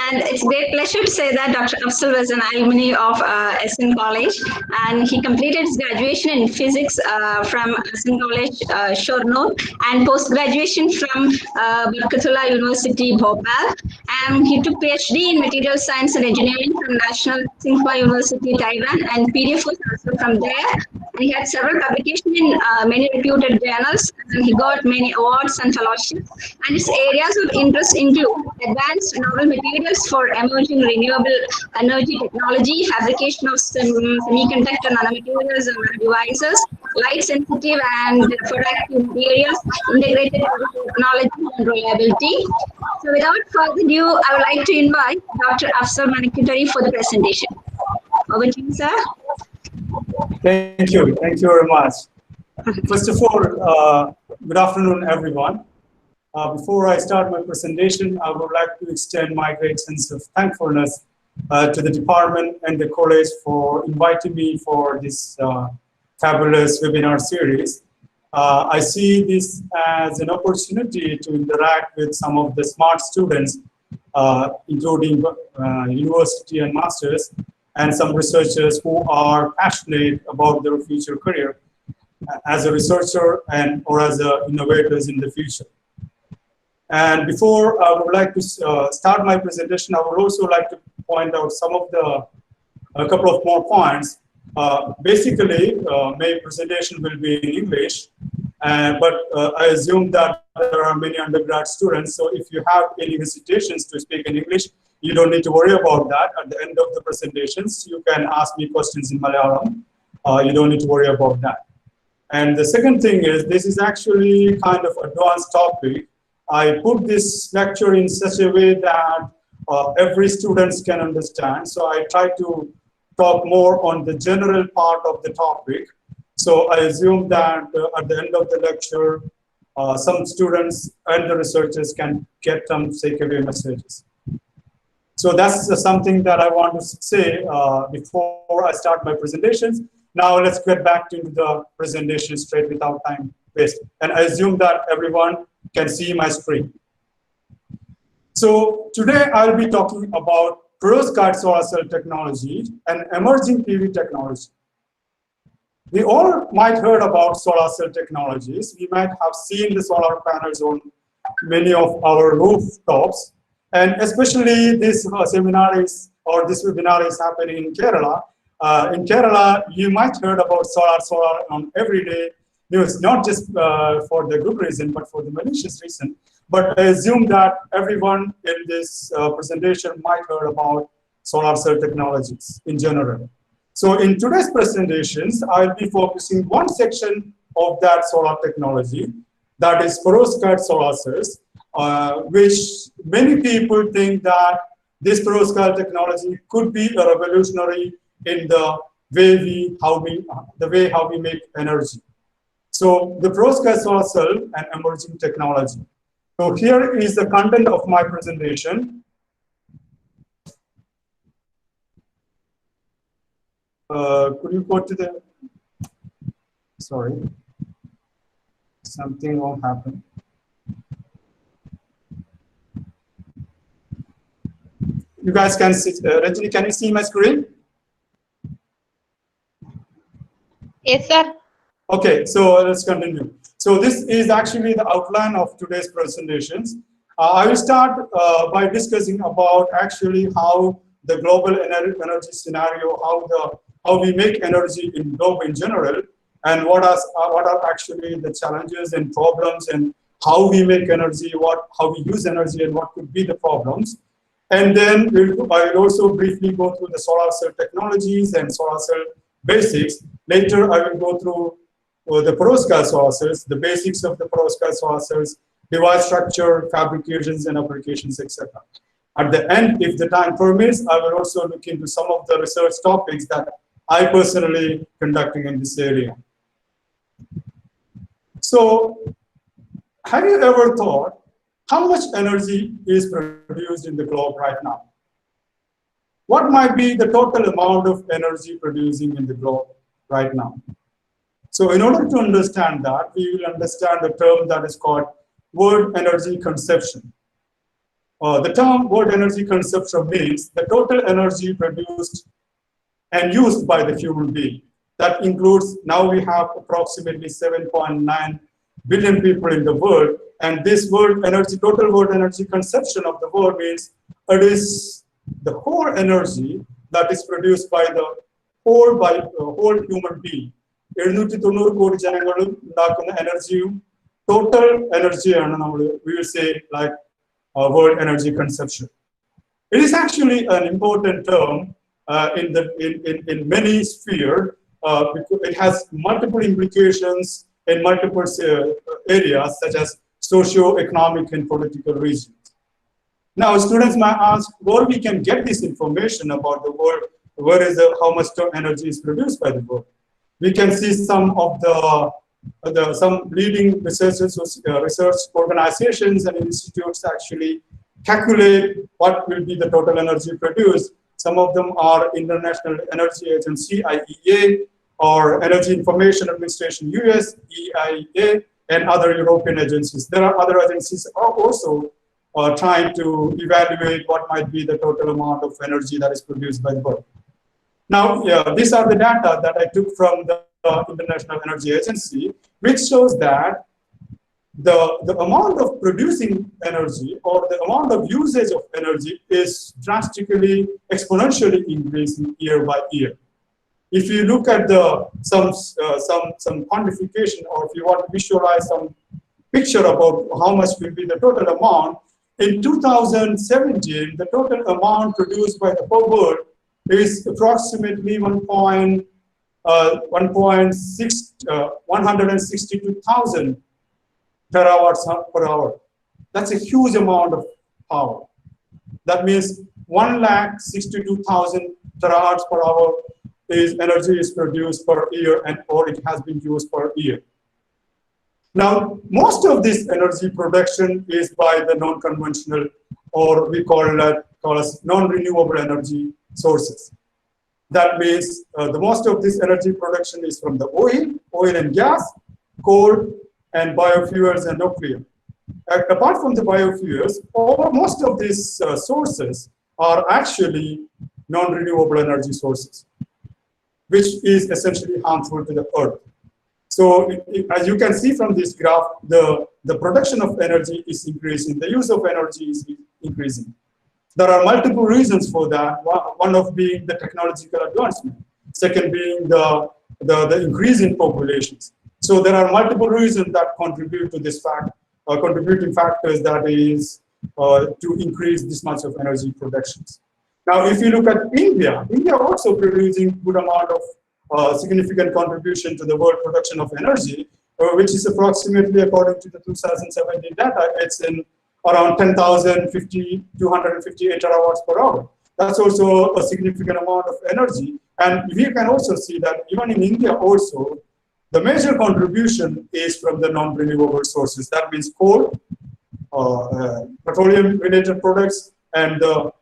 And it's a great pleasure to say that Dr. Afsal was an alumni of SN College, and he completed his graduation in physics from SN College, Shornur, and post-graduation from Manekkathodi University, Bhopal. And he took PhD in material science and engineering from National Tsinghua University, Taiwan, and PDF was also from there. And he had several publications in many reputed journals, and he got many awards and fellowships. And his areas of interest include advanced novel materials for emerging renewable energy technology, fabrication of semiconductor nanomaterials and devices, light sensitive and productive materials, integrated technology and reliability. So without further ado, I would like to invite Dr. Afsal Manekkathodi for the presentation. Over to you, sir. Thank you very much. First of all, good afternoon, everyone. Before I start my presentation, I would like to extend my great sense of thankfulness to the department and the college for inviting me for this fabulous webinar series. I see this as an opportunity to interact with some of the smart students, including university and masters, and some researchers who are passionate about their future career as a researcher and or as innovators in the future. And before I would like to start my presentation, I would also like to point out a couple of more points. Basically, my presentation will be in English, but I assume that there are many undergrad students, so if you have any hesitations to speak in English, you don't need to worry about that. At the end of the presentations, you can ask me questions in Malayalam. You don't need to worry about that. And the second thing is, this is actually kind of advanced topic. I put this lecture in such a way that every student can understand. So I try to talk more on the general part of the topic. So I assume that at the end of the lecture, some students and the researchers can get some takeaway messages. So that's something that I want to say before I start my presentations. Now let's get back to the presentation straight without time waste. And I assume that everyone can see my screen. So today I'll be talking about perovskite solar cell technology and emerging PV technology. We all might heard about solar cell technologies. We might have seen the solar panels on many of our rooftops. And especially this webinar is happening in Kerala. In Kerala, you might heard about solar on everyday news, not just for the good reason, but for the malicious reason. But I assume that everyone in this presentation might heard about solar cell technologies in general. So in today's presentations, I'll be focusing one section of that solar technology, that is perovskite solar cells, which many people think that this perovskite technology could be a revolutionary in the way how we make energy. So the perovskite solar cell and emerging technology. So here is the content of my presentation. Could you go to the, sorry, something won't happen. You guys can see, Renjini, can you see my screen? Yes, sir. Okay, so let's continue. So this is actually the outline of today's presentations. I will start by discussing about actually how the global energy scenario, how we make energy in globe in general, and what are actually the challenges and problems, and how we make energy, how we use energy, and what could be the problems. And then I will also briefly go through the solar cell technologies and solar cell basics. Later, I will go through the perovskite solar cells, the basics of the perovskite solar cells, device structure, fabrications, and applications, etc. At the end, if the time permits, I will also look into some of the research topics that I personally conducting in this area. So, have you ever thought how much energy is produced in the globe right now? What might be the total amount of energy producing in the globe right now? So in order to understand that, we will understand the term that is called world energy consumption. The term world energy consumption means the total energy produced and used by the human being. That includes, now we have approximately 7.9 billion people in the world, and this world energy, total world energy consumption of the world means it is the whole energy that is produced by the whole human being. 790 കോടി ജനങ്ങളും ഉണ്ടാക്കുന്ന എനർജിയും total energy we will say like world energy consumption. It is actually an important term in many spheres because it has multiple implications in multiple areas such as socio-economic and political regions. Now, students might ask where we can get this information about the world, where is how much energy is produced by the world. We can see some of some leading research organizations and institutes actually calculate what will be the total energy produced. Some of them are International Energy Agency, IEA, or Energy Information Administration, US, EIA, and other European agencies. There are other agencies also trying to evaluate what might be the total amount of energy that is produced by the world. Now, these are the data that I took from the International Energy Agency, which shows that the amount of producing energy or the amount of usage of energy is drastically, exponentially increasing year by year. If you look at some quantification, or if you want to visualize some picture about how much will be the total amount, in 2017, the total amount produced by the whole world is approximately 162,000 terawatts per hour. That's a huge amount of power. That means 162,000 terawatts per hour energy is produced per year, or it has been used per year. Now, most of this energy production is by the non-conventional, or we call as non-renewable energy sources. That means the most of this energy production is from the oil and gas, coal, and biofuels and nuclear. Apart from the biofuels, most of these sources are actually non-renewable energy sources, which is essentially harmful to the earth. So as you can see from this graph, the production of energy is increasing, the use of energy is increasing. There are multiple reasons for that, one of being the technological advancement, second being the increase in populations. So there are multiple reasons that contribute to this fact, contributing factors that is to increase this much of energy productions. Now, if you look at India also producing good amount of significant contribution to the world production of energy, which is approximately, according to the 2017 data, it's in around 10,258 terawatts per hour. That's also a significant amount of energy. And we can also see that even in India also, the major contribution is from the non-renewable sources. That means coal, petroleum-related products, and the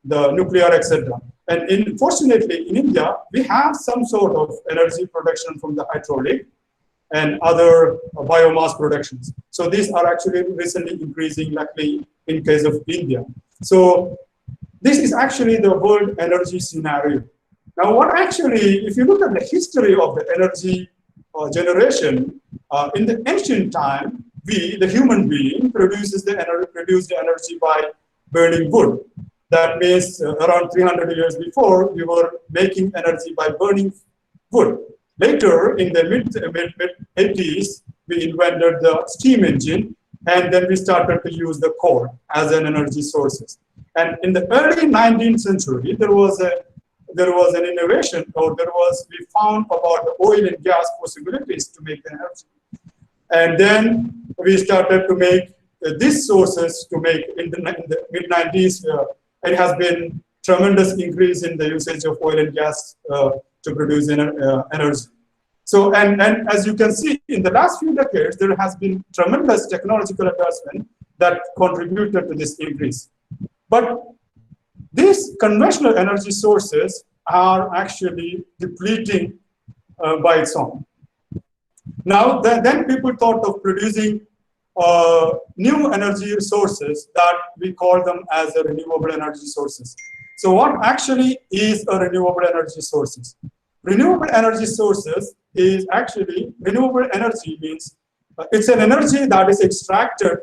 the nuclear, etc. And fortunately, in India, we have some sort of energy production from the hydraulic and other biomass productions. So these are actually recently increasing, luckily, in case of India. So this is actually the world energy scenario. Now, what actually, if you look at the history of the energy generation, in the ancient time, the human being, produced the energy by burning wood. That means around 300 years before, we were making energy by burning wood. Later, in the mid-80s, we invented the steam engine, and then we started to use the coal as an energy sources. And in the early 19th century, there was an innovation, or we found about the oil and gas possibilities to make the energy. And then we started to make these sources to make in the mid-90s. It has been tremendous increase in the usage of oil and gas to produce energy. So, and as you can see, in the last few decades, there has been tremendous technological advancement that contributed to this increase. But these conventional energy sources are actually depleting by its own. Now, then people thought of producing new energy resources that we call them as a renewable energy sources. So what actually is a renewable energy sources? Renewable energy sources is actually, renewable energy means it's an energy that is extracted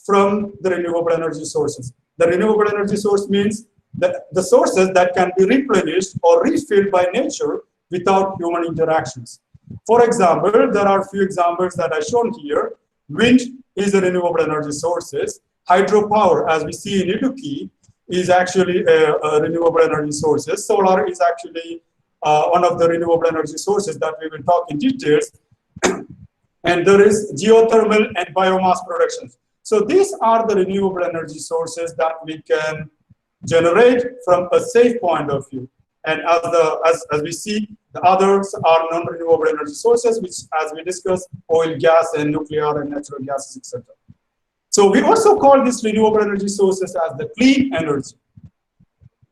from the renewable energy sources. The renewable energy source means the sources that can be replenished or refilled by nature without human interactions. For example, there are a few examples that are shown here. Wind is a renewable energy sources. Hydropower, as we see in Idukki, is actually a renewable energy sources. Solar is actually one of the renewable energy sources that we will talk in details. And there is geothermal and biomass productions. So these are the renewable energy sources that we can generate from a safe point of view. And as we see, the others are non-renewable energy sources, which, as we discussed, oil, gas, and nuclear and natural gases, etc. So we also call these renewable energy sources as the clean energy.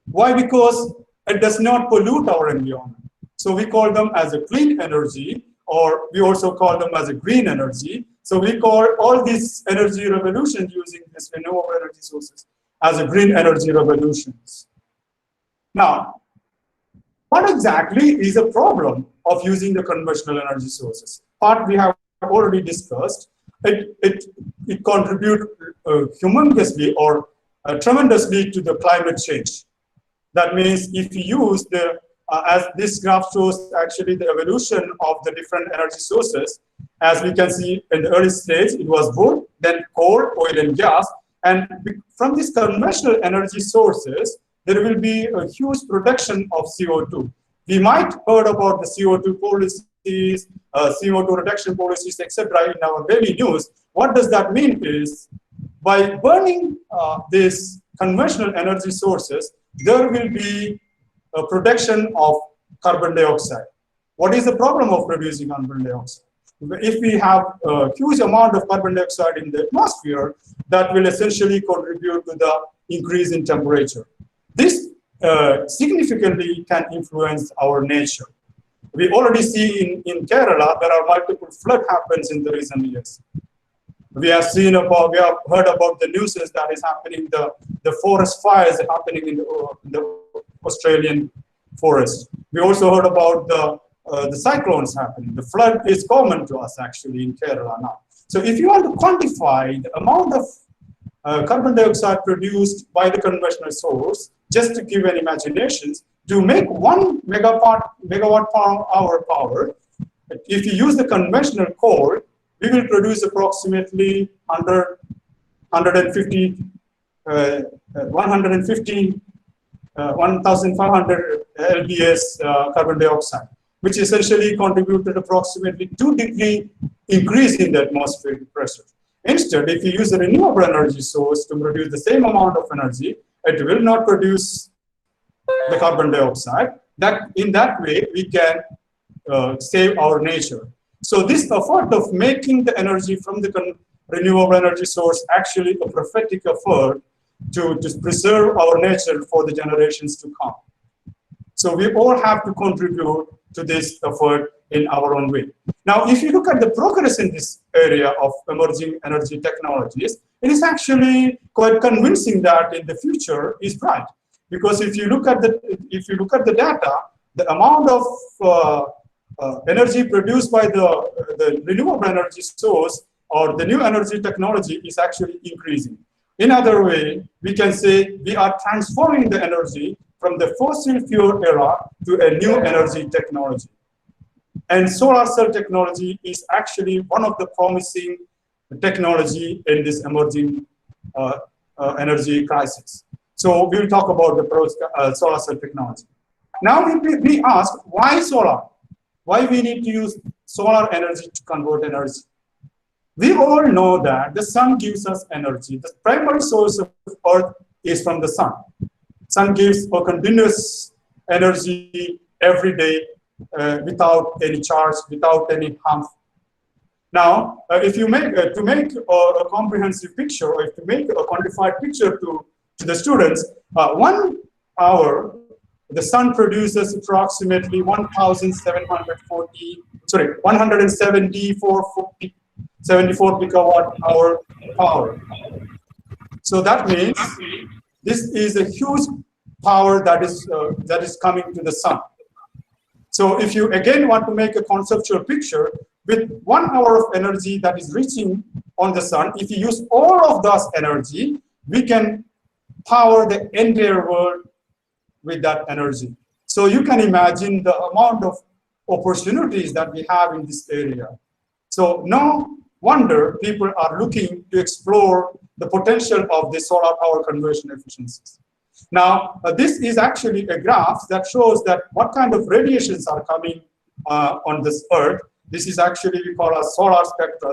Why? Because it does not pollute our environment. So we call them as a clean energy, or we also call them as a green energy. So we call all these energy revolutions using these renewable energy sources as a green energy revolutions. Now, what exactly is the problem of using the conventional energy sources? Part we have already discussed. It contributes humongously or tremendously to the climate change. That means if you use the, as this graph shows actually the evolution of the different energy sources, as we can see in the early stage, it was wood, then coal, oil and gas. And from these conventional energy sources, there will be a huge production of CO2. We might heard about the CO2 policies, CO2 reduction policies, etc. in our daily news. What does that mean is, by burning these conventional energy sources, there will be a production of carbon dioxide. What is the problem of producing carbon dioxide? If we have a huge amount of carbon dioxide in the atmosphere, that will essentially contribute to the increase in temperature. This significantly can influence our nature. We already see in Kerala, there are multiple flood happens in the recent years. We have seen about, we have heard about the news that is happening, the forest fires happening in the Australian forest. We also heard about the cyclones happening. The flood is common to us actually in Kerala now. So if you want to quantify the amount of carbon dioxide produced by the conventional source, just to give an imagination, to make 1 megawatt hour power, if you use the conventional coal, we will produce approximately 1,500 lbs carbon dioxide, which essentially contributed approximately 2-degree increase in the atmospheric pressure. Instead, if you use a renewable energy source to produce the same amount of energy, it will not produce the carbon dioxide. In that way, we can save our nature. So this effort of making the energy from the renewable energy source actually a prophetic effort to preserve our nature for the generations to come. So we all have to contribute to this effort in our own way. Now, if you look at the progress in this area of emerging energy technologies, it is actually quite convincing that in the future is bright. Because if you look at the data, the amount of energy produced by the renewable energy source or the new energy technology is actually increasing. In other way, we can say we are transforming the energy from the fossil fuel era to a new energy technology. And solar cell technology is actually one of the promising technology in this emerging energy crisis. So we'll talk about the solar cell technology. Now we ask, why solar? Why we need to use solar energy to convert energy? We all know that the sun gives us energy. The primary source of Earth is from the sun. Sun gives a continuous energy every day without any charge, without any harm. Now, if you make to make a comprehensive picture, or if to make a quantified picture to the students, 1 hour the sun produces approximately 1,740, sorry, 174 74 picowatt hour power. So that means this is a huge power that is coming to the sun. So if you again want to make a conceptual picture, with 1 hour of energy that is reaching on the sun, if you use all of that energy, we can power the entire world with that energy. So you can imagine the amount of opportunities that we have in this area. So no wonder people are looking to explore the potential of the solar power conversion efficiencies. Now, this is actually a graph that shows that what kind of radiations are coming on this Earth. This is actually, we call a solar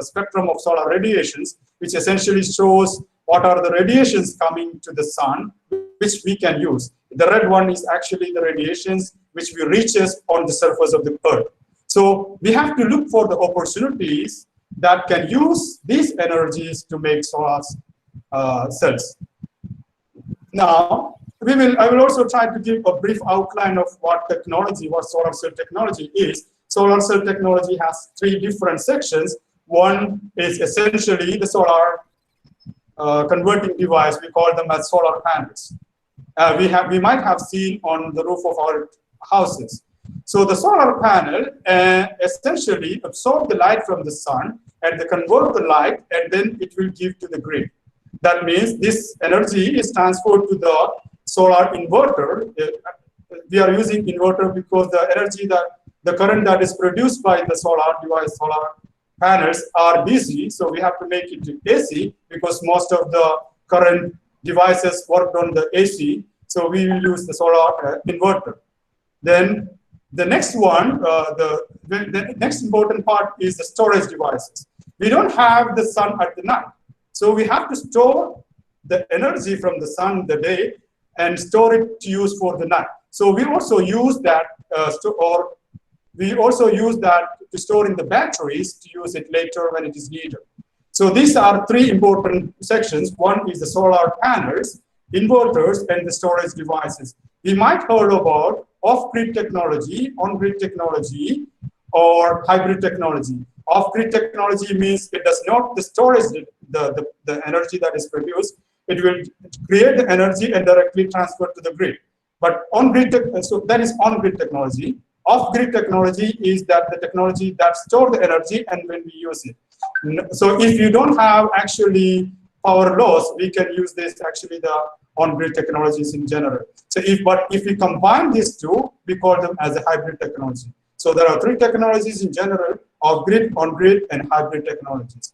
spectrum of solar radiations, which essentially shows what are the radiations coming to the sun, which we can use. The red one is actually the radiations which we reaches on the surface of the Earth. So we have to look for the opportunities that can use these energies to make solar cells. Now, I will also try to give a brief outline of what solar cell technology is. Solar cell technology has 3 different sections. One is essentially the solar converting device. We call them as solar panels. We might have seen on the roof of our houses. So the solar panel essentially absorb the light from the sun and they convert the light, and then it will give to the grid. That means this energy is transferred to the solar inverter. We are using inverter because the current that is produced by the solar panels are DC, so we have to make it AC because most of the current devices work on the AC, so we will use the solar inverter. Then the next one, the next important part is the storage devices. We don't have the sun at the night, so we have to store the energy from the sun the day and store it to use for the night. So we also use that to store in the batteries to use it later when it is needed. So these are 3 important sections. One is the solar panels, inverters, and the storage devices. We might heard about off-grid technology, on-grid technology, or hybrid technology. Off-grid technology means it does not the storage the energy that is produced. It will create the energy and directly transfer to the grid. But on-grid, so that is on-grid technology. Off-grid technology is that the technology that stores the energy and when we use it. So if you don't have actually power loss, we can use this actually the on-grid technologies in general. So if we combine these 2, we call them as a hybrid technology. So there are 3 technologies in general: off-grid, on-grid, and hybrid technologies.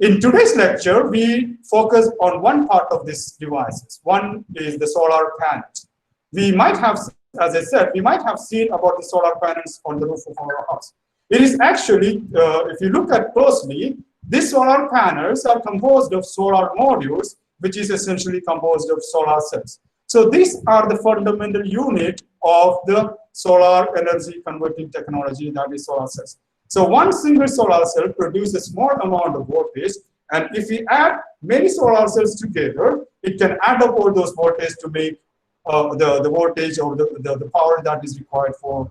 In today's lecture, we focus on one part of these devices. One is the solar panels. We might have, as I said, we might have seen about the solar panels on the roof of our house. It is actually, if you look at closely, these solar panels are composed of solar modules, which is essentially composed of solar cells. So these are the fundamental unit of the solar energy converting technology, that is solar cells. So one single solar cell produces a small amount of voltage, and if we add many solar cells together, it can add up all those voltage to make the voltage or the power that is required for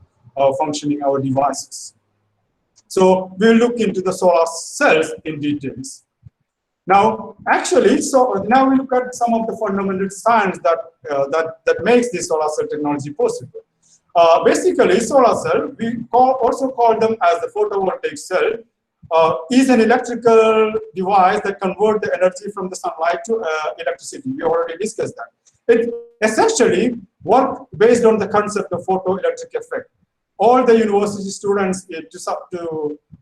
functioning our devices. So we'll look into the solar cells in details. Now, actually, so now we look at some of the fundamental science that makes this solar cell technology possible. Basically, solar cell, we also call them as the photovoltaic cell, is an electrical device that converts the energy from the sunlight to electricity. We already discussed that. It essentially works based on the concept of photoelectric effect. All the university students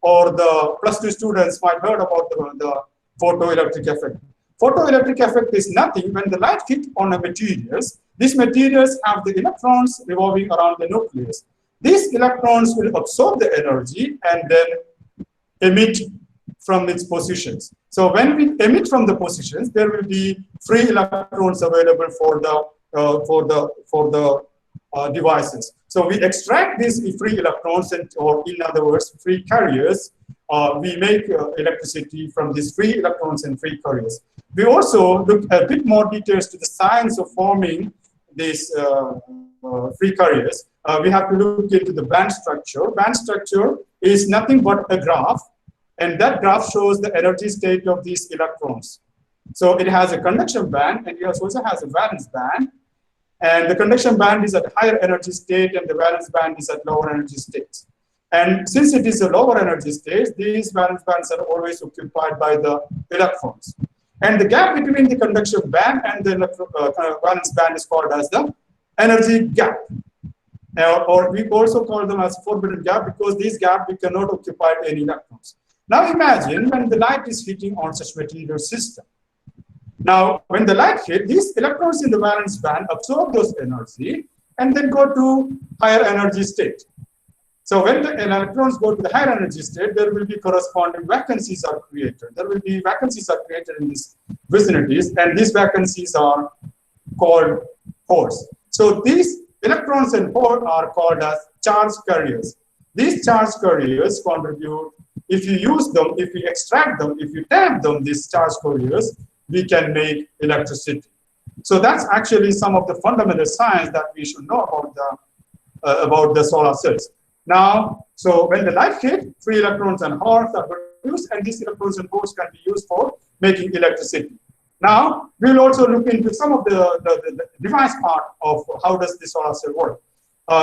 or the +2 students might heard about the photoelectric effect. Photoelectric effect is nothing when the light hits on the materials. These materials have the electrons revolving around the nucleus. These electrons will absorb the energy and then emit from its positions. So when we emit from the positions, there will be free electrons available for the devices. So we extract these free electrons, or in other words, free carriers. We make electricity from these free electrons and free carriers. We also look a bit more details to the science of forming these free carriers. We have to look into the band structure. Band structure is nothing but a graph And that graph shows the energy state of these electrons. So it has a conduction band, and it also has a valence band. And the conduction band is at higher energy state, and the valence band is at lower energy states. And since it is a lower energy state, these valence bands are always occupied by the electrons. And the gap between the conduction band and the valence band is called as the energy gap. Or we also call them as forbidden gap, because these gap we cannot occupy any electrons. Now imagine when the light is hitting on such material system. Now, when the light hits, these electrons in the valence band absorb those energy and then go to higher energy state. So when the electrons go to the higher energy state, there will be corresponding vacancies are created. There will be vacancies are created in these vicinities, and these vacancies are called holes. So these electrons and holes are called as charge carriers. These charge carriers contribute, if you use them, if you extract them, if you tap them, these charge carriers, we can make electricity. So that's actually some of the fundamental science that we should know about the solar cells. Now, so when the light hits, free electrons and holes are produced, and these electrons and holes can be used for making electricity. Now, we'll also look into some of the device part of how does the solar cell work.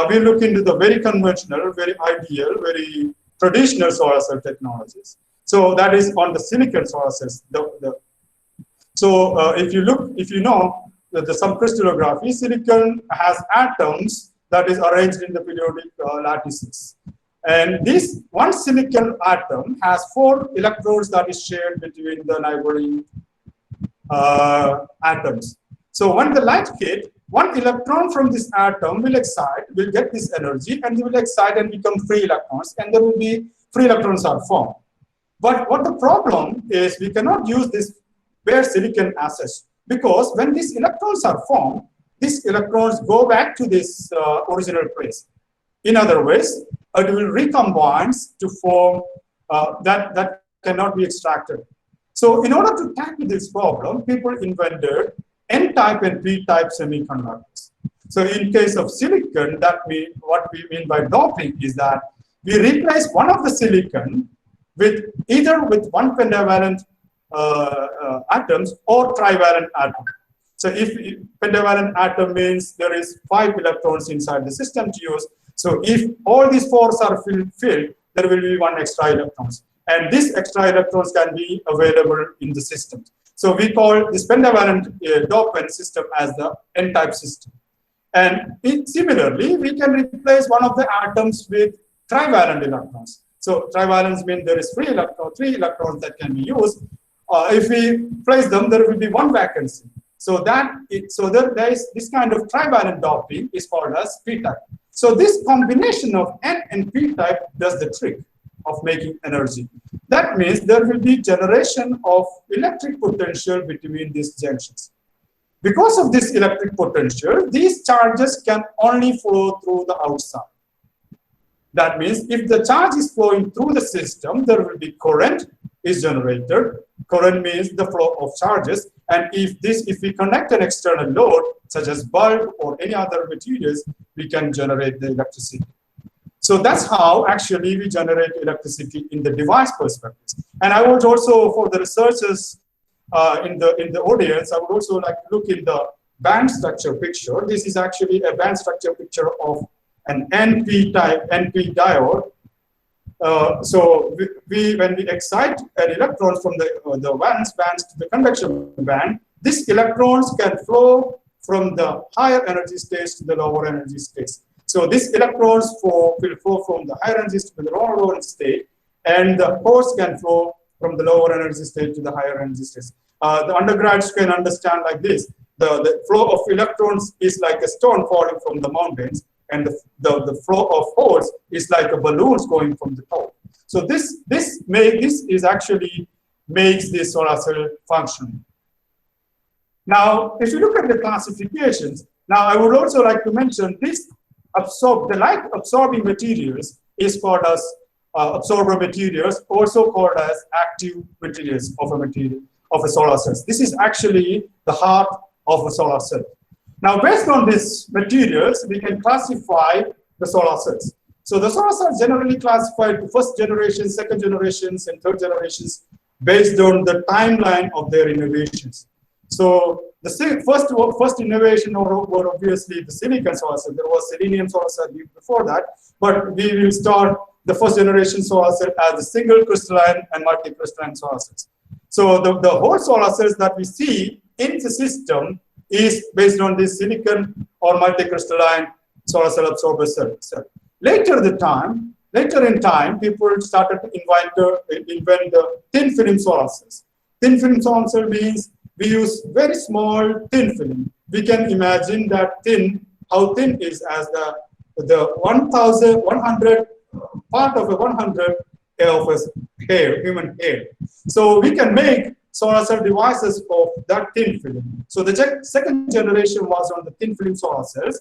We'll look into the very conventional, very ideal, very traditional solar cell technologies. So that is on the silicon solar cells. If you know that some crystallography, silicon has atoms that is arranged in the periodic lattices. And this one silicon atom has 4 electrodes that is shared between the neighboring atoms. So when the light hits, one electron from this atom will excite, will get this energy, and it will excite and become free electrons, and there will be free electrons are formed. But what the problem is, we cannot use this bare silicon assets, because when these electrons are formed, these electrons go back to this original place. In other words, it will recombine to form that cannot be extracted. So in order to tackle this problem, people invented N-type and P-type semiconductors. So in case of silicon, what we mean by doping is that we replace one of the silicon with either with one pentavalent atoms or trivalent atom. So if pentavalent atom means there is 5 electrons inside the system to use. So if all these 4s are filled, there will be 1 extra electrons. And these extra electrons can be available in the system. So we call this pentavalent dopant system as the N-type system. And similarly, we can replace one of the atoms with trivalent electrons. So trivalence means there is 3 electrons that can be used. If we place them, there will be 1 vacancy. So there is this kind of trivalent doping is called as P-type. So this combination of N and P-type does the trick of making energy. That means there will be generation of electric potential between these junctions. Because of this electric potential, these charges can only flow through the outside. That means if the charge is flowing through the system, there will be current is generated. Current means the flow of charges. And if we connect an external load, such as bulb or any other materials, we can generate the electricity. So that's how actually we generate electricity in the device perspective. And I would also, for the researchers in the audience, I would also like to look in the band structure picture. This is actually a band structure picture of an NP-type NP diode. So when we excite an electron from the valence bands to the conduction band, these electrons can flow from the higher energy states to the lower energy states. So these electrons will flow from the higher energy to the lower energy state, and the holes can flow from the lower energy state to the higher energy states. The undergrads can understand like this. The flow of electrons is like a stone falling from the mountains, and the flow of holes is like a balloons going from the top. So this is actually makes this solar cell functioning. Now, if you look at the classifications, now I would also like to mention this the light absorbing materials is called as absorber materials, also called as active materials of a solar cell. This is actually the heart of a solar cell. Now, based on these materials, we can classify the solar cells. So the solar cells generally classified to first generation, second generations, and third generations based on the timeline of their innovations. So the first innovation were obviously the silicon solar cell. There was selenium solar cell before that, but we will start the first generation solar cell as the single crystalline and multi-crystalline solar cells. So the whole solar cells that we see in the system is based on this silicon or multi-crystalline solar cell absorber cell. Later in time, people started to invent the thin film solar cells. Thin film solar cell means we use very small thin film. We can imagine that how thin is as the 100 part of a 100 of a hair, human hair. So we can make solar cell devices of that thin film. So the second generation was on the thin film solar cells.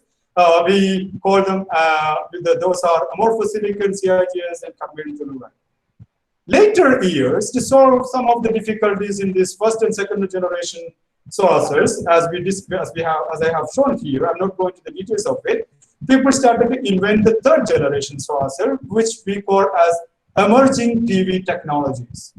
We call them, those are amorphous silicon, CIGS, and conventional telluride. Later years, to solve some of the difficulties in this first and second generation solar cells, as I have shown here, I'm not going to the details of it, people started to invent the third generation solar cell, which we call as emerging PV technologies.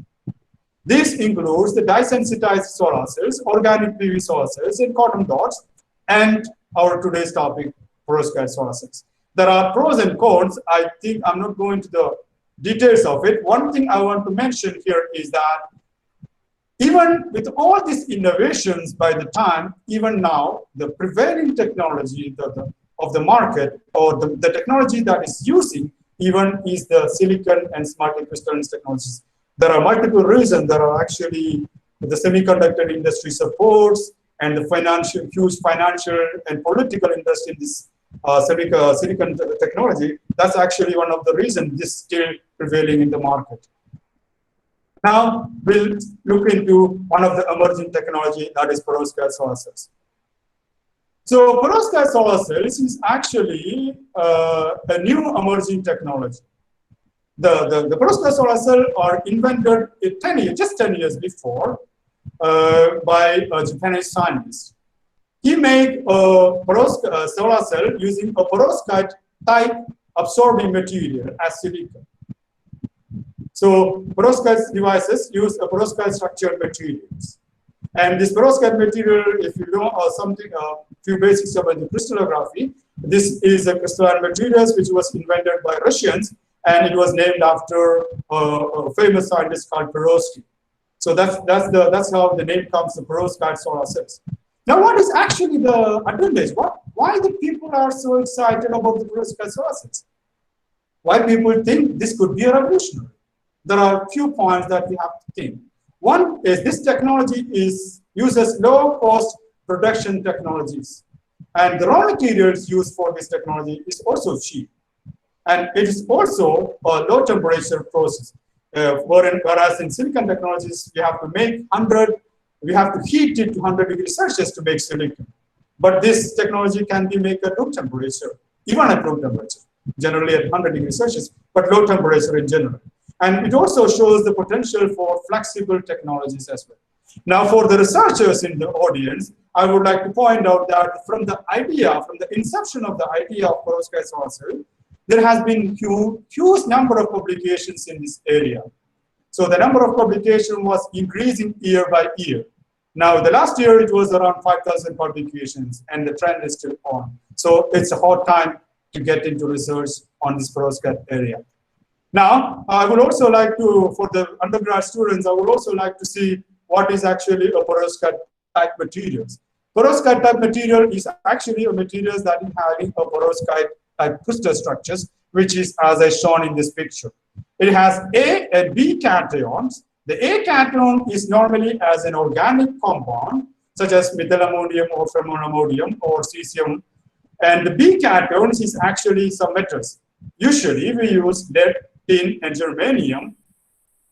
This includes the dye-sensitized solar cells, organic PV solar cells, and quantum dots, and our today's topic, perovskite solar cells. There are pros and cons. I think I'm not going to the details of it. One thing I want to mention here is that even with all these innovations by the time, even now, the prevailing technology of the market or the technology that is using even is the silicon and multi-crystalline technologies. There are multiple reasons. There are actually the semiconductor industry supports and the huge financial and political interest in this silicon technology. That's actually one of the reasons this is still prevailing in the market. Now we'll look into one of the emerging technology, that is perovskite solar cells. So perovskite solar cells is actually a new emerging technology. The perovskite solar cell are invented just 10 years before by a Japanese scientist. He made a solar cell using a perovskite type absorbing material as silicon. So perovskite devices use a perovskite structured materials. And this perovskite material, if you know a few basics about the crystallography, this is a crystalline materials which was invented by Russians, and it was named after a famous scientist called Perovskite. So that's how the name comes, the perovskite solar cells. Now, what is actually the advantage? Why the people are so excited about the perovskite solar cells? Why people think this could be a revolutionary? There are a few points that we have to think. One is this technology uses low-cost production technologies, and the raw materials used for this technology is also cheap, and it is also a low-temperature process. Whereas in silicon technologies, we have to heat it to 100 degrees Celsius to make silicon. But this technology can be made at room temperature, even at room temperature, generally at 100 degrees Celsius, but low temperature in general. And it also shows the potential for flexible technologies as well. Now, for the researchers in the audience, I would like to point out that from the inception of the idea of perovskite solar cell, there has been huge number of publications in this area. So the number of publications was increasing year by year. Now, the last year it was around 5,000 publications, and the trend is still on. So it's a hot time to get into research on this perovskite area. Now, I would also like to, for the undergrad students, I would also like to see what is actually a perovskite type materials. Perovskite type material is actually a material that is having a perovskite type crystal structures, which is as I shown in this picture. It has A and B cations. The A cation is normally as an organic compound, such as methylammonium or ferroammonium or cesium. And the B cations is actually some metals. Usually we use lead, tin, and germanium.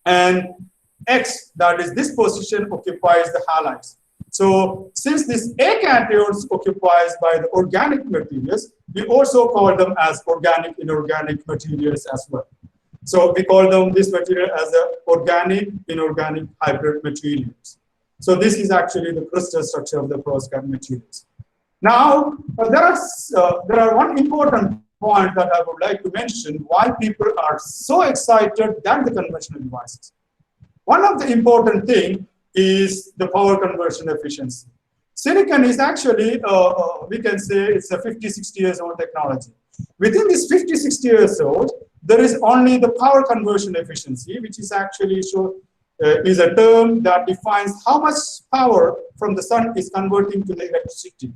And X, that is this position, occupies the halides. So since this A cations occupies by the organic materials, we also call them as organic inorganic materials as well. So we call them this material as the organic inorganic hybrid materials. So this is actually the crystal structure of the perovskite materials. Now there are one important point that I would like to mention why people are so excited than the conventional devices. One of the important thing is the power conversion efficiency. Silicon is actually, we can say it's a 50, 60 years old technology. Within this 50, 60 years old, there is only the power conversion efficiency, which is actually is a term that defines how much power from the sun is converting to the electricity.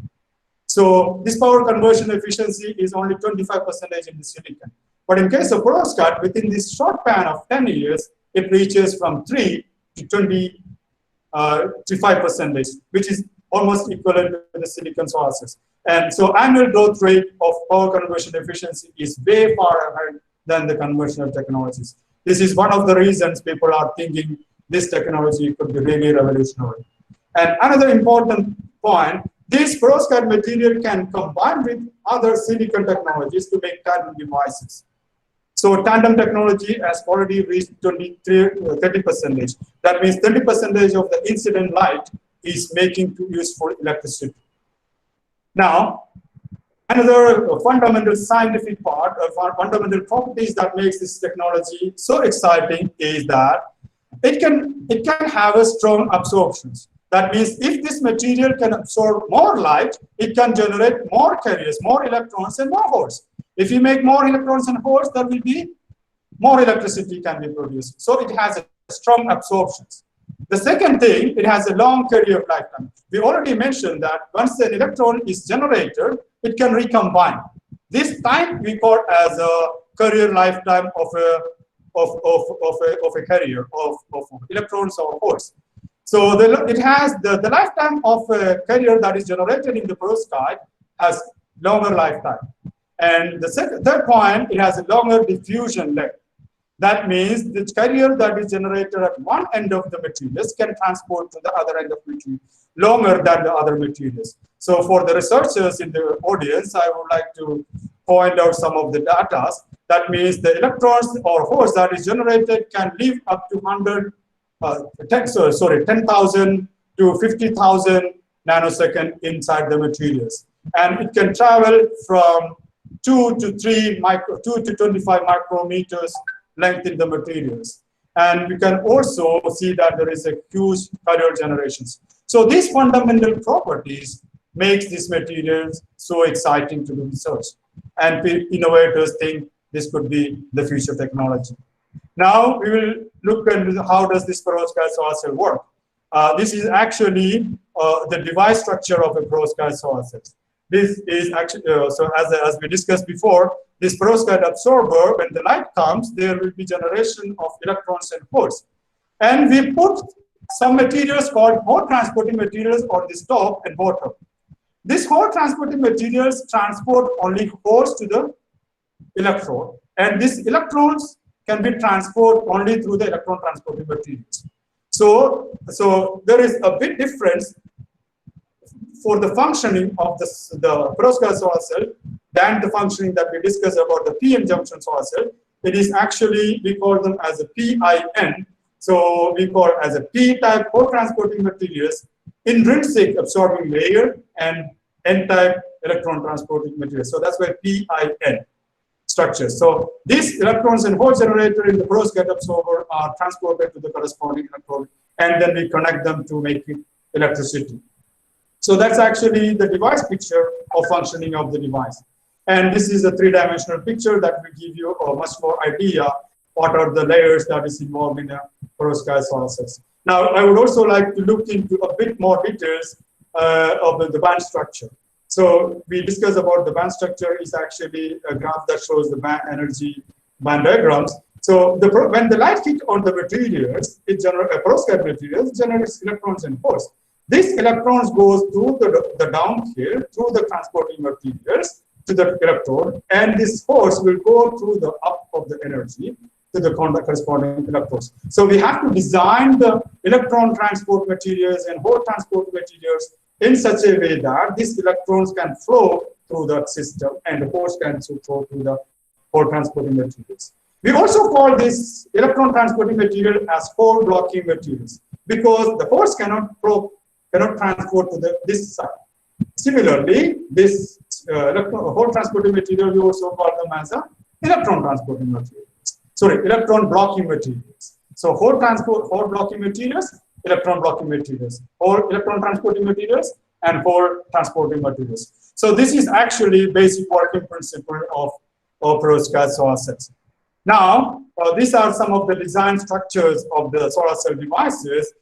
So this power conversion efficiency is only 25% in the silicon. But in case of perovskite, within this short span of 10 years, it reaches from 3 to 25%, which is almost equivalent to the silicon sources. And so annual growth rate of power conversion efficiency is way far ahead than the conventional technologies. This is one of the reasons people are thinking this technology could be really revolutionary. And another important point, this perovskite material can combine with other silicon technologies to make tandem devices. So tandem technology has already reached 30%. That means 30% of the incident light is making useful electricity. Now, another fundamental scientific part, fundamental properties that makes this technology so exciting is that it can have a strong absorptions. That means if this material can absorb more light, it can generate more carriers, more electrons and more holes. If you make more electrons and holes, there will be more electricity can be produced. So it has a strong absorptions. The second thing, it has a long carrier lifetime. We already mentioned that once an electron is generated, it can recombine. This time we call as a carrier lifetime of a carrier of electrons or holes. So it has the lifetime of a carrier that is generated in the perovskite has longer lifetime. And the third point, it has a longer diffusion length. That means the carrier that is generated at one end of the materials can transport to the other end of the material longer than the other materials. So for the researchers in the audience, I would like to point out some of the data. That means the electrons or holes that is generated can live up to 10,000 to 50,000 nanosecond inside the materials. And it can travel from 2 to 25 micrometers length in the materials. And you can also see that there is a huge carrier generations. So these fundamental properties makes these materials so exciting to do research. And innovators think this could be the future technology. Now we will look at how does this perovskite solar cell work. This is actually the device structure of a perovskite solar cell. This is actually, so as we discussed before, this perovskite absorber, when the light comes, there will be generation of electrons and holes. And we put some materials called hole transporting materials on this top and bottom. This hole transporting materials transport only holes to the electrode. And these electrons can be transported only through the electron transporting materials. So there is a big difference for the functioning of the perovskite solar cell than the functioning that we discussed about the PN junction solar cell. It is actually, we call them as a PIN. So we call as a P-type hole transporting materials, intrinsic absorbing layer, and N-type electron transporting materials. So that's why PIN structures. So these electrons and holes generated in the perovskite absorber are transported to the corresponding electrode, and then we connect them to make electricity. So that's actually the device picture of functioning of the device. And this is a three-dimensional picture that will give you a much more idea what are the layers that is involved in a perovskite solar cells. Now, I would also like to look into a bit more details of the band structure. So we discussed about the band structure is actually a graph that shows the band energy band diagrams. So when the light hits on the materials, it generates perovskite materials, generates electrons and holes. These electrons goes through the down here, through the transporting materials to the electrode, and this force will go through the up of the energy to the corresponding electrodes. So we have to design the electron transport materials and hole transport materials in such a way that these electrons can flow through the system and the holes can flow through the hole transporting materials. We also call this electron transporting material as hole blocking materials because the holes cannot transport to this side. Similarly, this hole transporting material, we also call them as electron transporting materials. Sorry, electron blocking materials. So hole blocking materials, electron blocking materials, hole electron transporting materials, and hole transporting materials. So this is actually basic working principle of perovskite solar cells. Now, these are some of the design structures of the solar cell devices.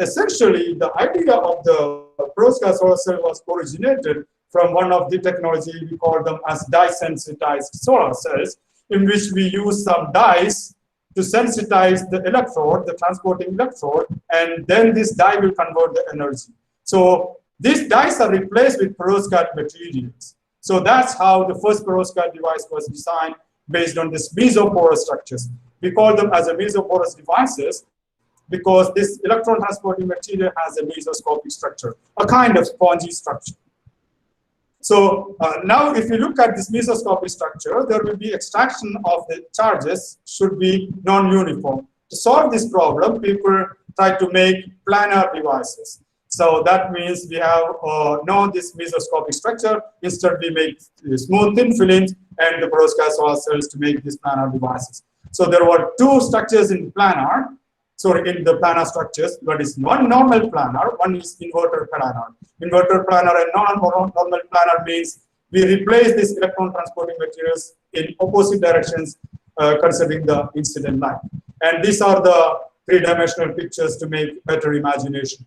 Essentially, the idea of the perovskite solar cell was originated from one of the technology we call them as dye-sensitized solar cells, in which we use some dyes to sensitize the electrode, the transporting electrode, and then this dye will convert the energy. So these dyes are replaced with perovskite materials. So that's how the first perovskite device was designed, based on this mesoporous structures. We call them as a mesoporous devices because this electron transporting material has a mesoscopic structure, a kind of spongy structure. So now if you look at this mesoscopic structure, there will be extraction of the charges should be non-uniform. To solve this problem, people try to make planar devices. So that means we have now this mesoscopic structure. Instead, we make smooth thin films and the perovskite solar cells to make these planar devices. So there were two structures in planar. Sorry, in the planar structures, but it's one normal planar, one is inverter planar. Inverter planar and non-normal planar means we replace these electron transporting materials in opposite directions, considering the incident light. And these are the three-dimensional pictures to make better imagination.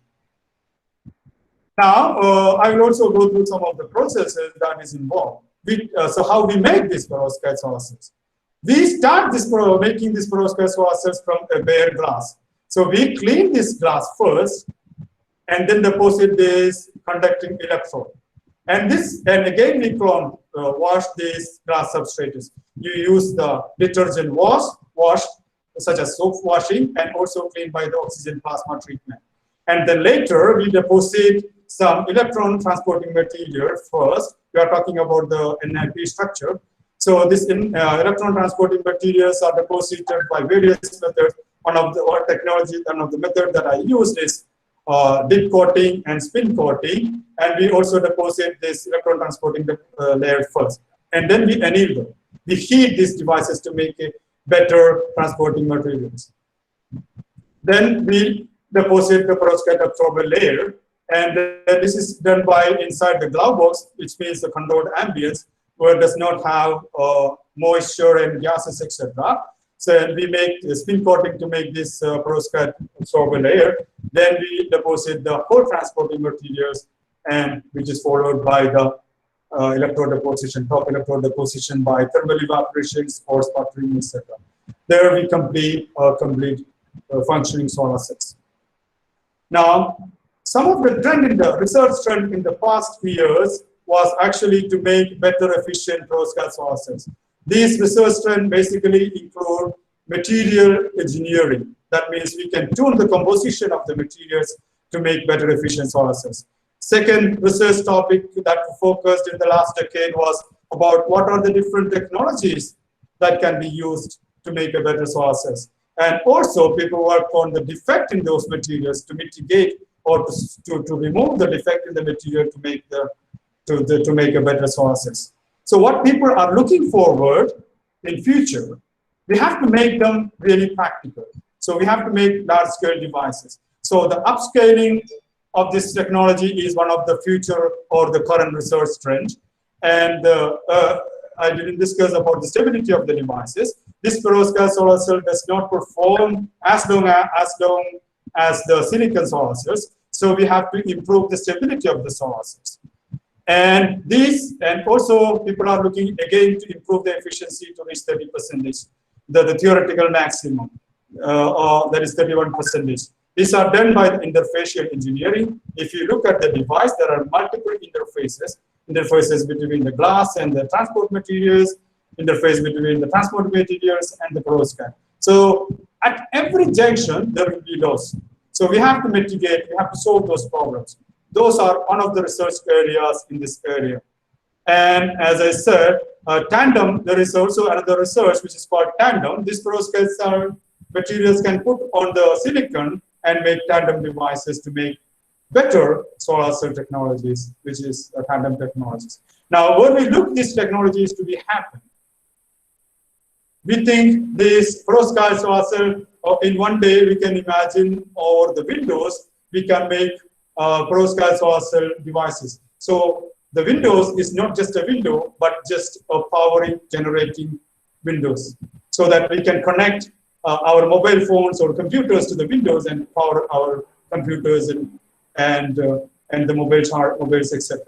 Now, I will also go through some of the processes that is involved. So how we make these perovskite solar cells. We start making these perovskite solar cells from a bare glass. So we clean this glass first, and then deposit this conducting electrode. And again we wash these glass substrates. You use the detergent wash, such as soap washing, and also clean by the oxygen plasma treatment. And then later we deposit some electron transporting material first. We are talking about the NLP structure. So this electron transporting materials are deposited by various methods. One of the methods that I use is dip coating and spin coating, and we also deposit this electron transporting layer first, and then we anneal them. We heat these devices to make a better transporting materials. Then we deposit the perovskite absorber layer, and this is done by inside the glove box, which means the controlled ambience, where it does not have moisture and gases, etc. So we make the spin coating to make this perovskite absorber layer. Then we deposit the whole transporting materials, and which is followed by the electrode deposition, top electrode deposition by thermal evaporation, or sputtering, etc. There we complete functioning solar cells. Now, some of the research trend in the past years was actually to make better efficient perovskite solar cells. These research trends basically include material engineering. That means we can tune the composition of the materials to make better efficient solar cells. Second research topic that focused in the last decade was about what are the different technologies that can be used to make a better solar cells. And also people work on the defect in those materials to mitigate or to remove the defect in the material to make a better solar cells. So what people are looking forward in future, we have to make them really practical. So we have to make large-scale devices. So the upscaling of this technology is one of the future or the current research trend. And I didn't discuss about the stability of the devices. This perovskite solar cell does not perform as long as the silicon solar cells. So we have to improve the stability of the solar cells. And also people are looking again to improve the efficiency to reach 30%, the theoretical maximum, that is 31%. These are done by the interfacial engineering. If you look at the device, there are multiple interfaces between the glass and the transport materials, interface between the transport materials and the perovskite. So at every junction, there will be loss. So we have to mitigate, we have to solve those problems. Those are one of the research areas in this area. And as I said, Tandem, there is also another research which is called Tandem. These perovskite materials can put on the silicon and make tandem devices to make better solar cell technologies, which is tandem technologies. Now, when we look these technologies to be happen, we think this perovskite solar cell, in one day we can imagine over the windows, we can make perovskite solar cell devices. So the windows is not just a window, but just a powering, generating windows, so that we can connect our mobile phones or computers to the windows and power our computers and the mobiles, etc.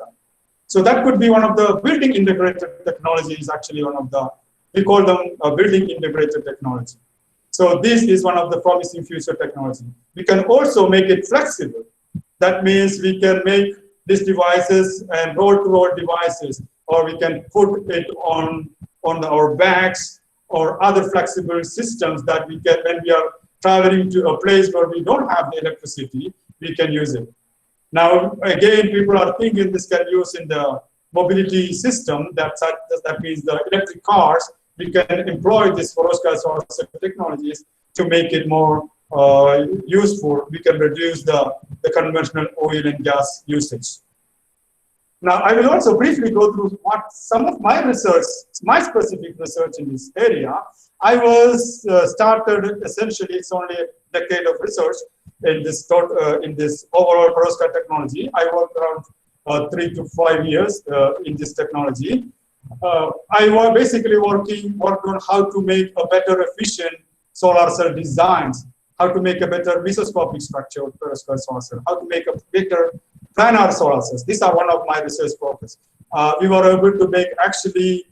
So that could be one of the building integrated technologies. Actually, one of the, we call them building integrated technology. So this is one of the promising future technology. We can also make it flexible. That means we can make these devices and roll-to-roll devices, or we can put it on our bags or other flexible systems that we can, when we are traveling to a place where we don't have the electricity, we can use it. Now, again, people are thinking this can use in the mobility system. That means the electric cars. We can employ this perovskite solar cell technologies to make it more useful. We can reduce the conventional oil and gas usage. Now, I will also briefly go through what some of my research, my specific research in this area. I was started essentially, it's only a decade of research in this overall perovskite technology. I worked around 3 to 5 years in this technology. I was basically worked on how to make a better efficient solar cell designs, how to make a better mesoscopic structure of perovskite solar cell, how to make a better planar solar cells. These are one of my research focus. We were able to make actually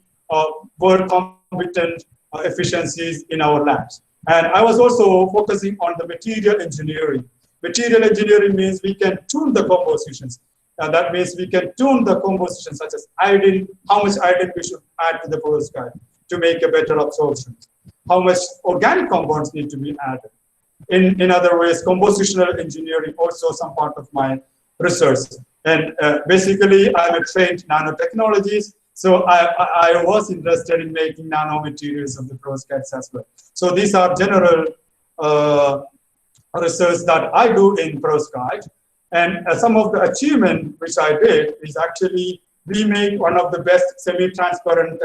world competent efficiencies in our labs. And I was also focusing on the material engineering. Material engineering means we can tune the compositions. That means we can tune the composition, such as iodine, how much iodine we should add to the perovskite to make a better absorption. How much organic compounds need to be added. In other ways, compositional engineering also some part of my research. And basically, I'm a trained nanotechnologist, so I was interested in making nanomaterials of the perovskites as well. So these are general research that I do in perovskite. And some of the achievement which I did is actually we make one of the best semi-transparent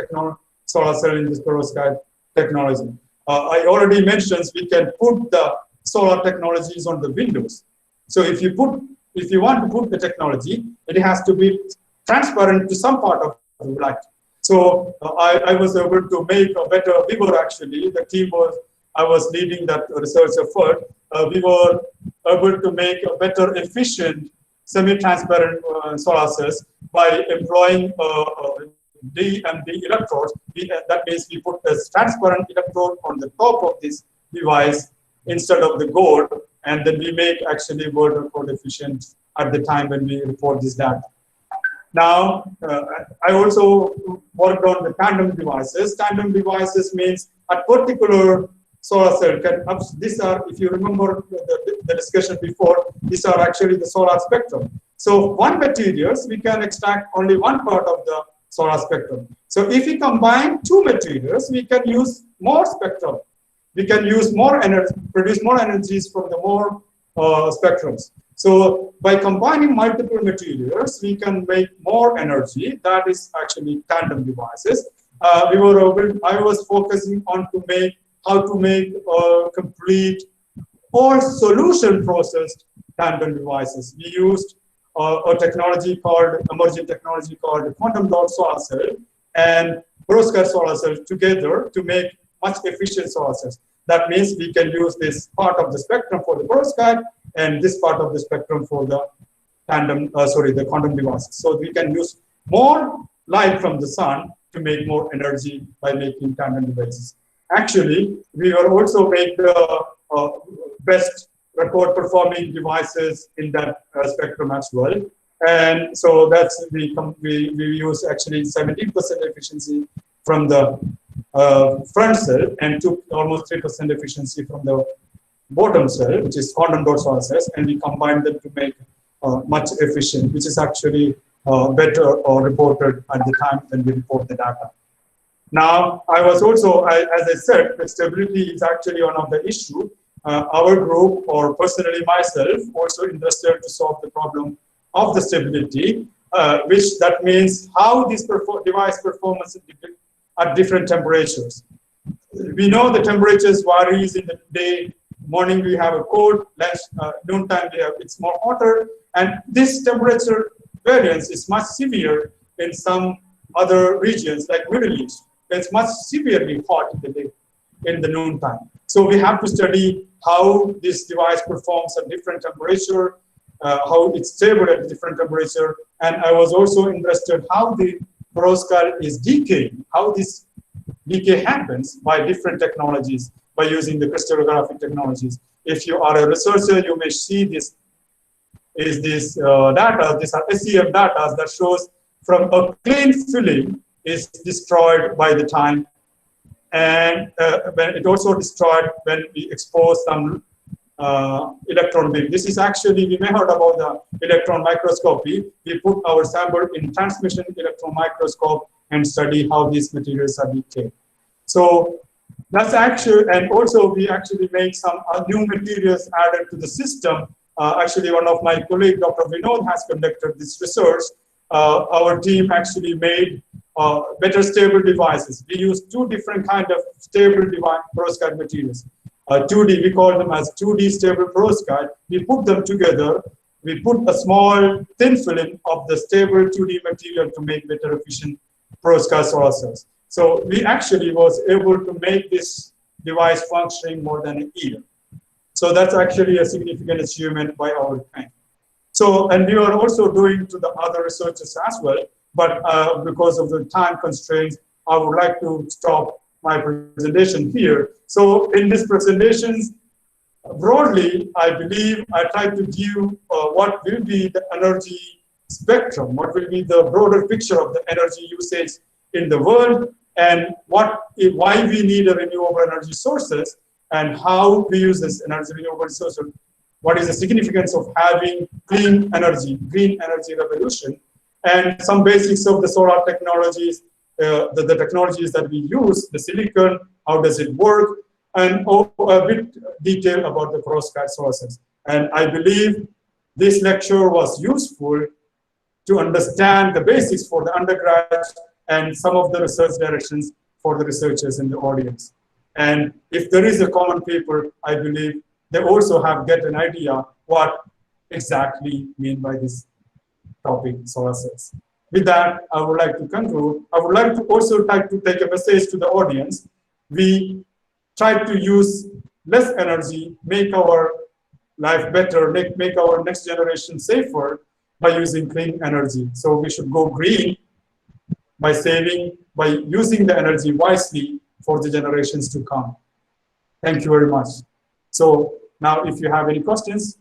solar cell in this perovskite technology. I already mentioned we can put the solar technologies on the windows. So if you want to put the technology, it has to be transparent to some part of the light. So I was able to make a better, we were actually, the team was, I was leading that research effort. We were able to make a better efficient semi-transparent solar cells by employing D and D electrodes. That means we put a transparent electrode on the top of this device instead of the gold, and then we make actually world record efficient at the time when we report this data. Now, I also worked on the tandem devices. Tandem devices means a particular solar cell can, these are, if you remember the discussion before, these are actually the solar spectrum. So one materials, we can extract only one part of the solar spectrum. So if we combine two materials, we can use more spectrum. We can use more energy, produce more energies from the more spectrums. So by combining multiple materials, we can make more energy. That is actually tandem devices. I was focusing on how to make a complete or solution processed tandem devices. We used a technology called, emerging technology called quantum dot solar cell and perovskite solar cell together to make much efficient solar cells. That means we can use this part of the spectrum for the perovskite and this part of the spectrum for the tandem, the quantum devices. So we can use more light from the sun to make more energy by making tandem devices. Actually, we will also make the best record performing devices in that spectrum as well. And so that's we use actually 17% efficiency from the front cell and took almost 3% efficiency from the bottom cell, which is quantum dot solar cells, and we combine them to make much efficient, which is actually better or reported at the time when we report the data. Now, I was also, as I said, the stability is actually one of the issue. our group, or personally myself, also interested to solve the problem of the stability, which that means how this device performance at different temperatures. We know the temperatures varies in the day. Morning we have a cold, noontime it's more hotter, and this temperature variance is much severe in some other regions like Middle East. It's much severely hot in the day, in the noontime. So we have to study how this device performs at different temperature, how it's stable at different temperature, and I was also interested how the perovskite is decaying, how this decay happens by different technologies, by using the crystallographic technologies. If you are a researcher, you may see this is this data, these are SEM data that shows from a clean film is destroyed by the time, and when it also destroyed when we expose some electron beam. This is actually, we may heard about the electron microscopy. We put our sample in transmission electron microscope and study how these materials are decayed. So that's actually, and also we actually make some new materials added to the system. Actually, one of my colleagues, Dr. Vinod, has conducted this research. Our team actually made better stable devices. We use two different kind of stable perovskite materials. 2D, we call them as 2D stable perovskite. We put them together. We put a small thin film of the stable 2D material to make better efficient perovskite solar cells. So we actually was able to make this device functioning more than a year. So that's actually a significant achievement by our team. So, and we are also doing to the other researchers as well, but because of the time constraints, I would like to stop my presentation here. So in this presentation, broadly, I believe I tried to give what will be the energy spectrum, what will be the broader picture of the energy usage in the world, and why we need a renewable energy sources, and how we use this renewable sources. What is the significance of having clean energy, green energy revolution, and some basics of the solar technologies, the technologies that we use, the silicon, how does it work, and a bit detail about the perovskite sources. And I believe this lecture was useful to understand the basics for the undergrads and some of the research directions for the researchers in the audience. And if there is a common paper, I believe they also get an idea what exactly mean by this topic, solar cells. With that, I would like to conclude. I would like to also take a message to the audience. We try to use less energy, make our life better, make our next generation safer by using clean energy. So we should go green by using the energy wisely for the generations to come. Thank you very much. So now if you have any questions,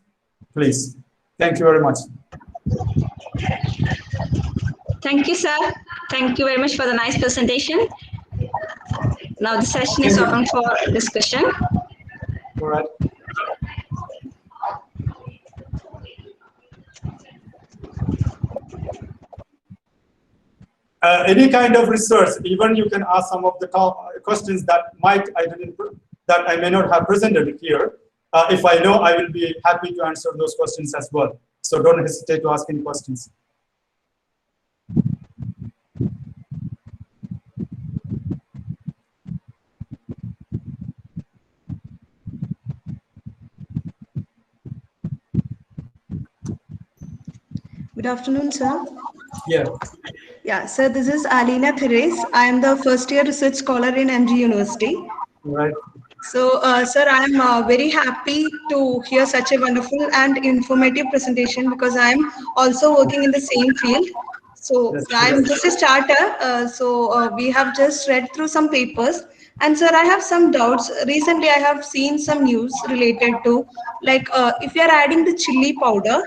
please. Thank you very much. Thank you, sir. Thank you very much for the nice presentation. Now the session is open for discussion. All right. Any kind of research, even you can ask some of the questions that I may not have presented here. If I know, I will be happy to answer those questions as well. So don't hesitate to ask any questions. Good afternoon, sir. Yeah. Yeah, sir, this is Alina Therese. I am the first year research scholar in MG University. Right. So, sir, I am very happy to hear such a wonderful and informative presentation because I am also working in the same field. So, I am just a starter. We have just read through some papers. And, sir, I have some doubts. Recently, I have seen some news related to, like, if you are adding the chili powder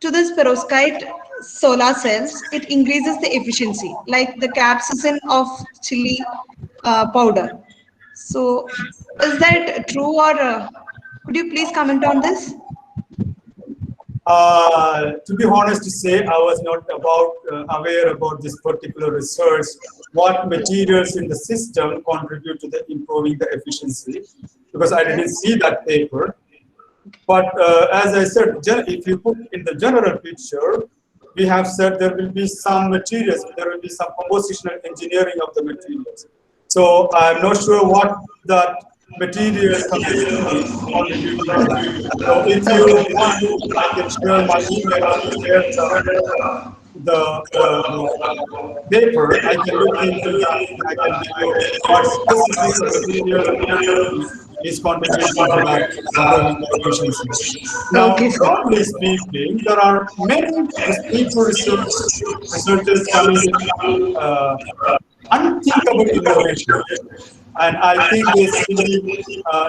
to this perovskite solar cells, it increases the efficiency, like the capsaicin of chili powder. So, is that true, or could you please comment on this? To be honest to say, I was not aware about this particular research, what materials in the system contribute to improving the efficiency. because I didn't see that paper. But as I said, if you put in the general picture, we have said there will be some materials, there will be some compositional engineering of the materials. So I'm not sure what that material composition is contributing to that. So if you want, I can share my email or share the paper. I can look into that and I can give you what specific material is contributing to that improving the efficiency. Now, Okay, sir. broadly speaking, there are many people researchers coming with unthinkable innovation. And I think this chili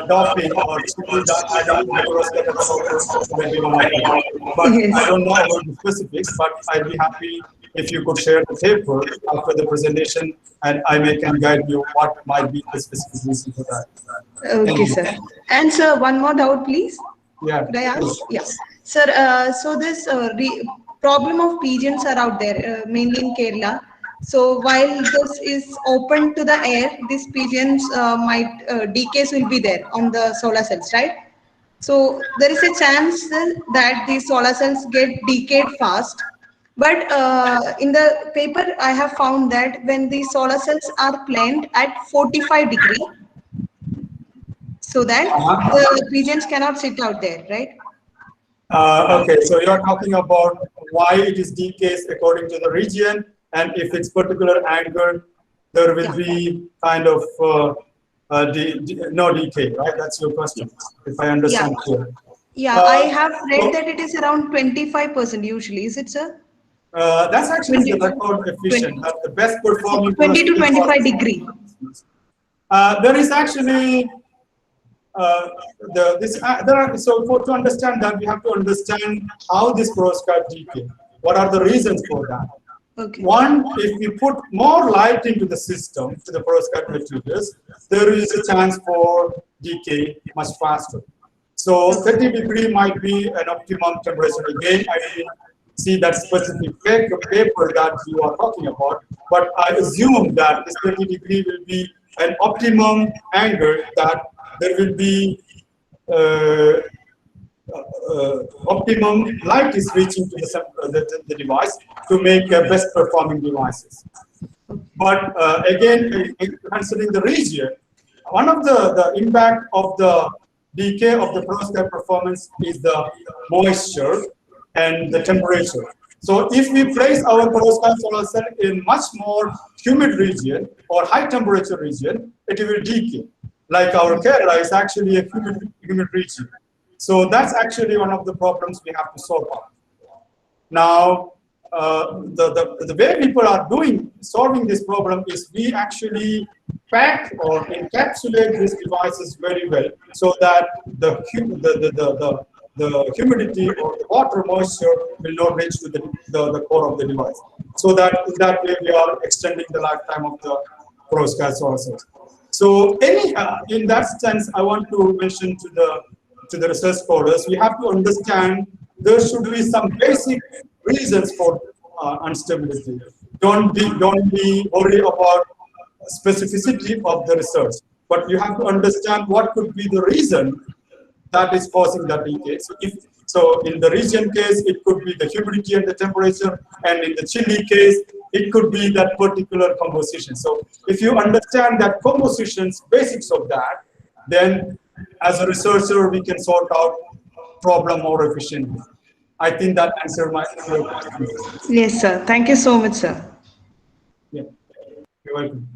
doping or chili adding to the perovskite absorber may be one of them. But I Yes. don't know about the specifics, but I'd be happy if you could share the paper after the presentation and I can guide you what might be the specific reason for that. Thank Okay, you. sir. And sir, one more doubt, please. Yeah. Could I ask? Yeah. Sir, so this problem of pigeons are out there, mainly in Kerala. So while this is open to the air, these pigeons might decays will be there on the solar cells, right? So there is a chance that these solar cells get decayed fast. But in the paper, I have found that when the solar cells are planted at 45 degree, so that the pigeons cannot sit out there, right? Okay, so you're talking about why it is decays according to the region, and if it's particular angle, there will be kind of no decay, right? That's your question, if I understand clearly. Yeah, I have read that it is around 25% usually. Is it, sir? That's actually 20, the record efficient, 20, that's the best performing 20 to perovskite 25 process. degree. There is actually to understand that we have to understand how this perovskite decay. What are the reasons for that? Okay. One, if we put more light into the system, to the perovskite materials, there is a chance for decay much faster. So 30 degree might be an optimum temperature. Again, I didn't see that specific paper that you are talking about, but I assume that this 30 degree will be an optimum angle that there will be optimum light is reaching to the device to make best performing devices. But again, considering the region, one of the impact of the decay of the perovskite performance is the moisture and the temperature. So if we place our perovskite solar cell in much more humid region or high temperature region, it will decay. Like our Kerala is actually a humid region. So that's actually one of the problems we have to solve out. Now, the way people are solving this problem is we actually pack or encapsulate these devices very well so that the humidity or the water moisture will not reach to the core of the device. So that in that way we are extending the lifetime of the perovskite solar cells. So in that sense, I want to mention to the research scholars, we have to understand there should be some basic reasons for instability. Don't be worried about specificity of the research, but you have to understand what could be the reason that is causing that decay. So in the region case, it could be the humidity and the temperature, and in the chilly case, it could be that particular composition. So if you understand that compositions, basics of that, then as a researcher, we can sort out problem more efficiently. I think that answered my question. Yes, sir. Thank you so much, sir. Yeah, you're welcome.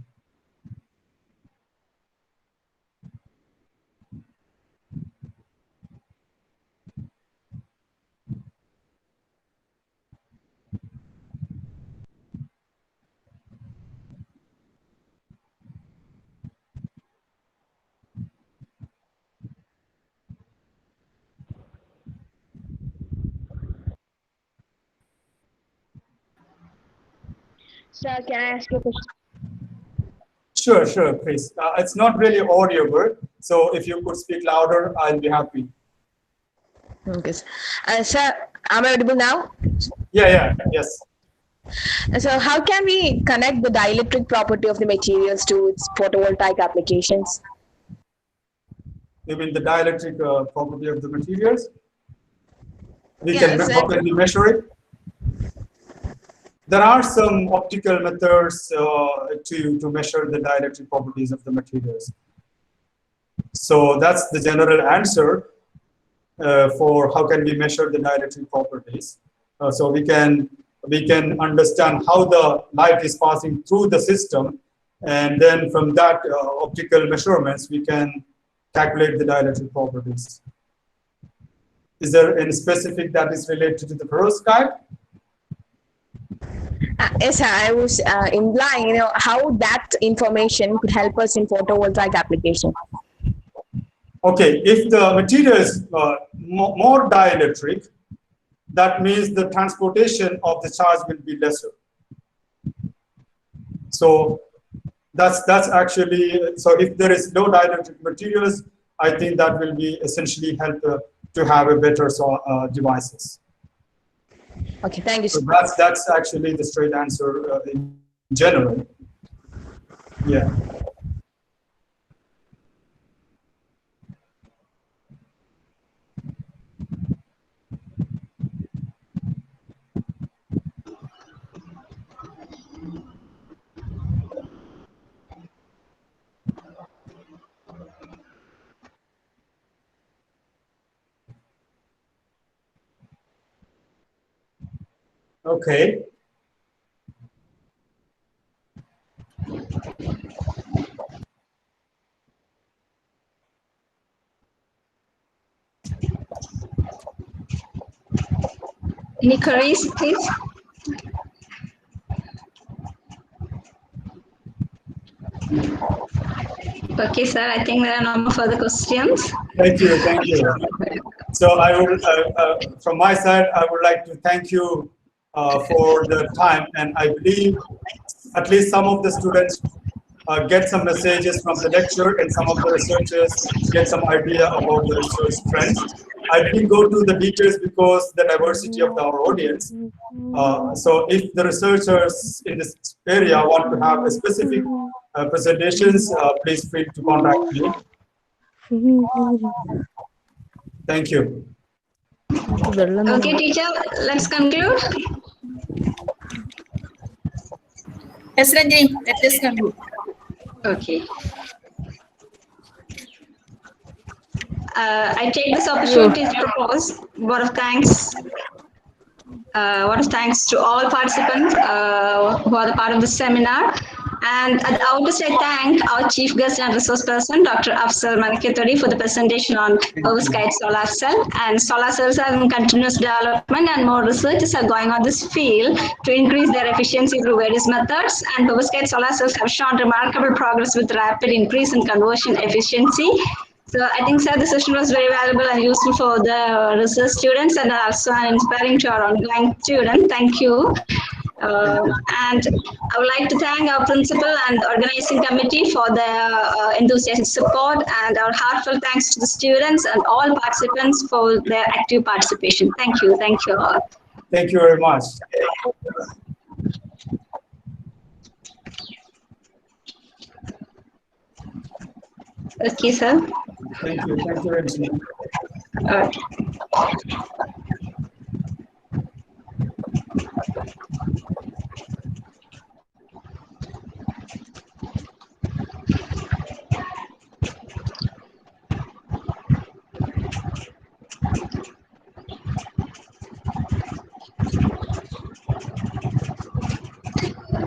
Sir, can I ask you a question? Sure, please. It's not really audible, so if you could speak louder, I'll be happy. Okay. Sir, am I audible now? Yes. So how can we connect the dielectric property of the materials to its photovoltaic applications? You mean the dielectric property of the materials? Yes, How can we measure it? There are some optical methods to measure the dielectric properties of the materials. So that's the general answer for how can we measure the dielectric properties. So we can understand how the light is passing through the system, and then from that optical measurements we can calculate the dielectric properties. Is there any specific that is related to the perovskite? Yes, sir, I was implying, how that information could help us in photovoltaic application. Okay, if the material is more dielectric, that means the transportation of the charge will be lesser. So that's actually, so if there is no dielectric materials, I think that will be essentially help to have a better devices. Okay, thank you. So that's actually the straight answer in general. Yeah. Okay. Any queries, please? Okay, sir. I think there are no more further questions. Thank you. Thank you. So I would, from my side, I would like to thank you for the time, and I believe at least some of the students get some messages from the lecture, and some of the researchers get some idea about the research trends. I didn't go to the details because the diversity of our audience. So if the researchers in this area want to have a specific presentations, please feel to contact me. Thank you. Okay, teacher, let's conclude. Yes, Renjini, let us conclude. Okay. I take this opportunity to propose word of thanks. Word of thanks to all participants who are the part of the seminar. And at the outset, I thank our chief guest and resource person, Dr. Afsal Manekkathodi, for the presentation on Perovskite solar cell. And solar cells are in continuous development, and more researches are going on this field to increase their efficiency through various methods. And Perovskite solar cells have shown remarkable progress with rapid increase in conversion efficiency. So I think, sir, the session was very valuable and useful for the research students, and also inspiring to our ongoing students. Thank you. And I would like to thank our principal and organizing committee for their enthusiastic support, and our heartfelt thanks to the students and all participants for their active participation. Thank you. Thank you all. Thank you very much. Okay, sir. Thank you. Thank you, Renjini. Okay.